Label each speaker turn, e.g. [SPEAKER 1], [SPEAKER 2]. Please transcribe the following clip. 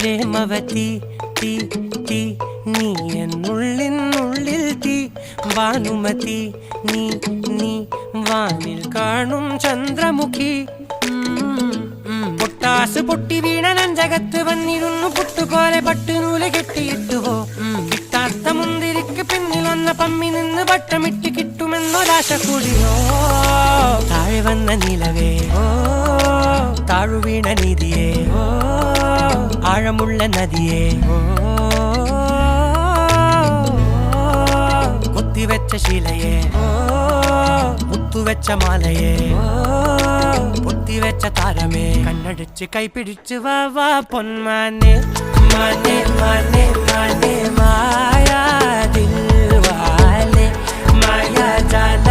[SPEAKER 1] പ്രേമവതി തീ തീ നീ എന്നുള്ളിൽ തീ ഭാനുമതി നീ നീ വാനിൽ കാണും ചന്ദ്രമുഖി പൊട്ടാസ് പൊട്ടി വീണ നെഞ്ചകത്ത് വന്നിരുന്നു പുട്ടുപോലെ പട്ടുനൂല് കെട്ടിയിട്ടുവോ കിട്ടാത്ത മുന്തിരിക്ക് പിന്നിൽ വന്ന പമ്മി നിന്ന് വട്ടമിട്ട് കിട്ടുമെന്നൊരാശ കൂടിയോ താഴെ വന്ന നിലവേ താഴു വീണ നിധിയേ ആഴമുള്ള നദിയേ കൊത്തിവെച്ച ശിലയെ മുത്തുവെച്ച മാലയെ പൊത്തിവെച്ച താരമേ കണ്ണടിച്ച് കൈപിടിച്ച് വാ വാ പൊന്മാനെ മാനെ മാനെ മാനെ മായാ ദിൽവാലെ മായാ ജാല